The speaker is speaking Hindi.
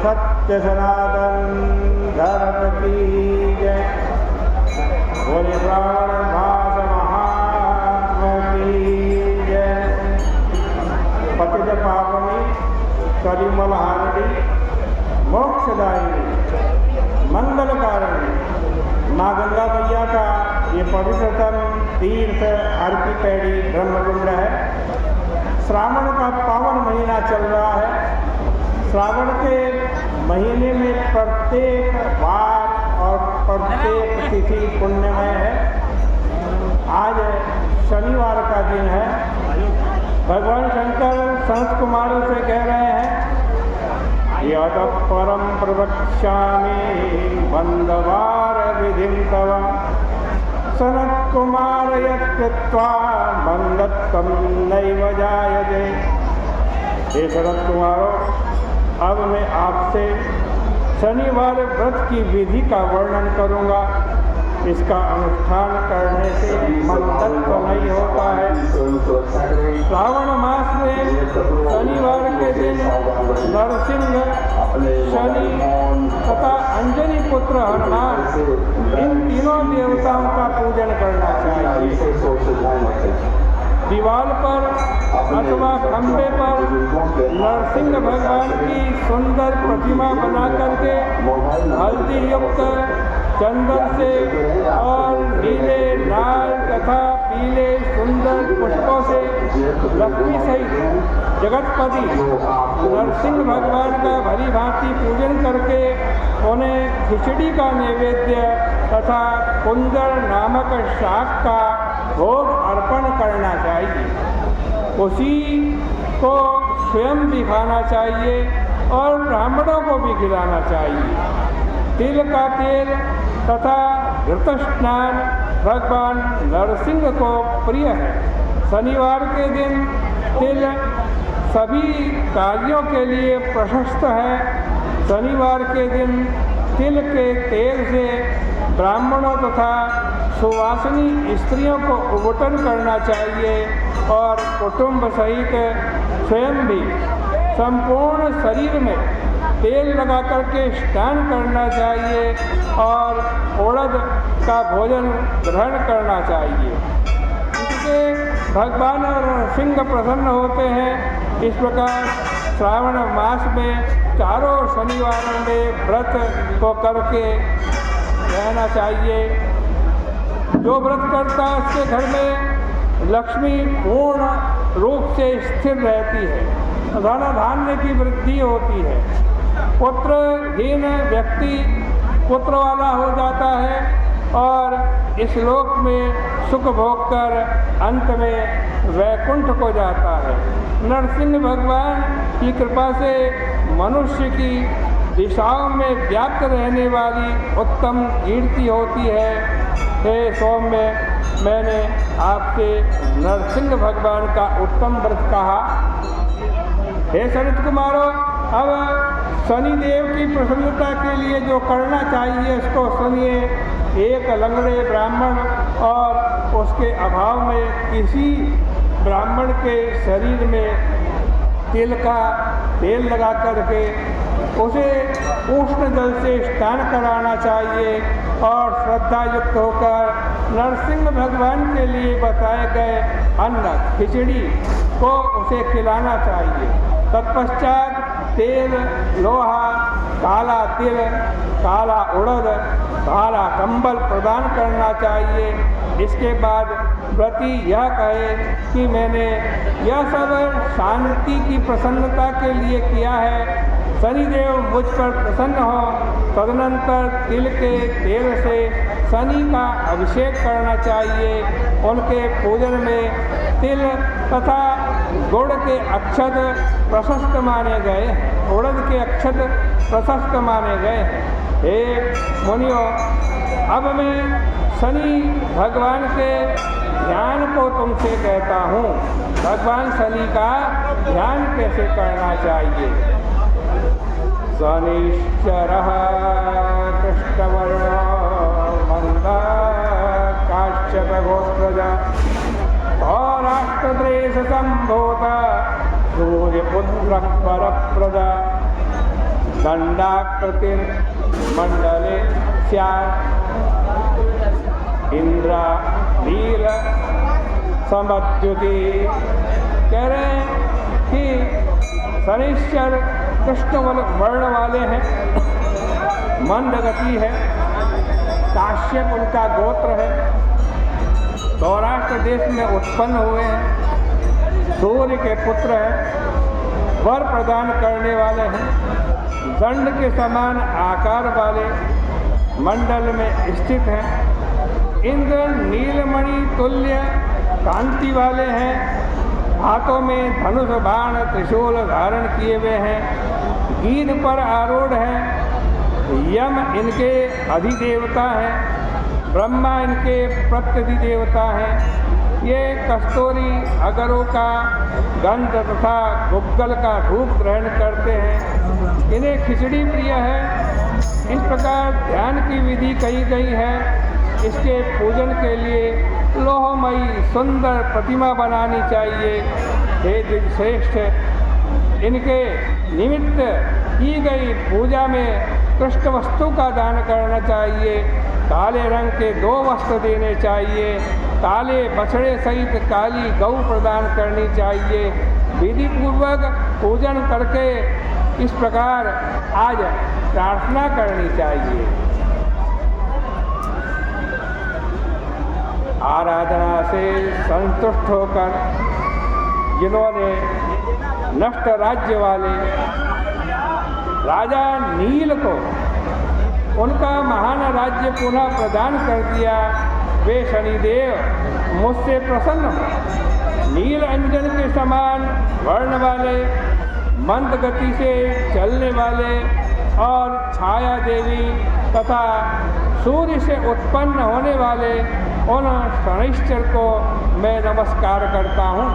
सत्य सनातन धर्म की जय। बोले श्रावण मास महात्मा की जय। पतित पावनी कलिमल हारणी मोक्षदायिनी मंगलकारिणी माँ गंगा मैया का ये पवित्रतम तीर्थ अर्कीपैड़ी ब्रह्मकुंड है। श्रावण का पावन महीना चल रहा है। श्रावण के महीने में प्रत्येक वार और प्रत्येक तिथि पुण्यमय है। आज शनिवार का दिन है। भगवान शंकर संत कुमारों से कह रहे हैं यद परम प्रवक्ष्यामि बंधवार विधिं तव सनत कुमार यत्कृत्वा बंधत्वं नैव जायते। हे सनत कुमारों, अब मैं आपसे शनिवार व्रत की विधि का वर्णन करूंगा। इसका अनुष्ठान करने से बंधत्व नहीं होता है। श्रावण मास में शनिवार के दिन नरसिंह, शनि तथा अंजनी पुत्र हनुमान, इन तीनों देवताओं का पूजन करना चाहिए। दीवार पर अथवा खंभे पर नरसिंह भगवान की सुंदर प्रतिमा बना करके हल्दी युक्त चंदन से और नीले, लाल तथा पीले सुंदर पुष्पों से लक्ष्मी सहित जगतपति नरसिंह भगवान का भली भांति पूजन करके उन्हें खिचड़ी का नैवेद्य तथा कुंदर नामक शाक का भोग अर्पण करना चाहिए। उसी को स्वयं भी खाना चाहिए और ब्राह्मणों को भी खिलाना चाहिए। तिल का तेल तथा घृत स्नान भगवान नरसिंह को प्रिय है। शनिवार के दिन तिल सभी कार्यों के लिए प्रशस्त है। शनिवार के दिन तिल के तेल से ब्राह्मणों तथा सुवासिनी स्त्रियों को उबटन करना चाहिए और कुटुंब सहित स्वयं भी संपूर्ण शरीर में तेल लगा करके स्नान करना चाहिए और उड़द का भोजन ग्रहण करना चाहिए। इससे भगवान नरसिंह प्रसन्न होते हैं। इस प्रकार श्रावण मास में चारों शनिवारों में व्रत को करके रहना चाहिए। जो व्रत करता है उसके घर में लक्ष्मी पूर्ण रूप से स्थिर रहती है, धन धान्य की वृद्धि होती है। पुत्रहीन व्यक्ति पुत्र वाला हो जाता है और इस लोक में सुख भोग कर अंत में वैकुंठ को जाता है। नरसिंह भगवान की कृपा से मनुष्य की दिशाओं में व्याप्त रहने वाली उत्तम कीर्ति होती है। हे सौम्य, मैंने आपसे नरसिंह भगवान का उत्तम व्रत कहा। हे सनत कुमारों, अब शनिदेव की प्रसन्नता के लिए जो करना चाहिए उसको सुनिए। एक लंगड़े ब्राह्मण और उसके अभाव में किसी ब्राह्मण के शरीर में तिल का तेल लगा करके उसे उष्ण जल से स्नान कराना चाहिए और श्रद्धा युक्त होकर नरसिंह भगवान के लिए बताए गए अन्न खिचड़ी को उसे खिलाना चाहिए। तत्पश्चात तेल, लोहा, काला तिल, काला उड़द, काला कंबल प्रदान करना चाहिए। इसके बाद व्रती यह कहे कि मैंने यह सब शांति की प्रसन्नता के लिए किया है। शनिदेव मुझ पर प्रसन्न हो। तदनंतर तिल के तेल से शनि का अभिषेक करना चाहिए। उनके पूजन में तिल तथा गुड़ के अक्षत प्रशस्त माने गए, उड़द के अक्षत प्रशस्त माने गए। हे मुनियों, अब मैं शनि भगवान के ध्यान को तुमसे कहता हूँ। भगवान शनि का ध्यान कैसे करना चाहिए? शनिश्चरः कृष्णवर्णो मन्दकाश्यपगोत्रजा सौराष्ट्रदेशसम्भूतः सूर्यपुत्रः परप्रदा दंडाकृतिर्मंडले स्यात् इंद्रा नील समद्युति। कह रहे हैं कि शनिश्चर कृष्ण वर्ण वाले हैं, मंद गति है, काश्यप उनका गोत्र है, सौराष्ट्र देश में उत्पन्न हुए हैं, सूर्य के पुत्र हैं, वर प्रदान करने वाले हैं, दंड के समान आकार वाले मंडल में स्थित हैं, इंद्र नीलमणि तुल्य कांति वाले हैं, हाथों में धनुष बाण त्रिशूल धारण किए हुए हैं, गीध पर आरूढ़ हैं, यम इनके अधिदेवता हैं, ब्रह्मा इनके प्रत्यधिदेवता हैं। ये कस्तूरी अगरों का गंध तथा गुग्गल का धूप ग्रहण करते हैं, इन्हें खिचड़ी प्रिय है। इस प्रकार ध्यान की विधि कही गई है। इसके पूजन के लिए लोहमयी सुंदर प्रतिमा बनानी चाहिए। हे द्विजश्रेष्ठ, इनके निमित्त की गई पूजा में कृष्ण वस्तु का दान करना चाहिए। काले रंग के 2 वस्त्र देने चाहिए। काले बछड़े सहित काली गौ प्रदान करनी चाहिए। विधि पूर्वक पूजन करके इस प्रकार आज प्रार्थना करनी चाहिए। आराधना से संतुष्ट होकर जिन्होंने नष्ट राज्य वाले राजा नील को उनका महान राज्य पुनः प्रदान कर दिया, वे शनिदेव मुझसे प्रसन्न हो। नील अंजन के समान वर्ण वाले, मंद गति से चलने वाले और छाया देवी तथा सूर्य से उत्पन्न होने वाले उन शनिश्चर को मैं नमस्कार करता हूँ।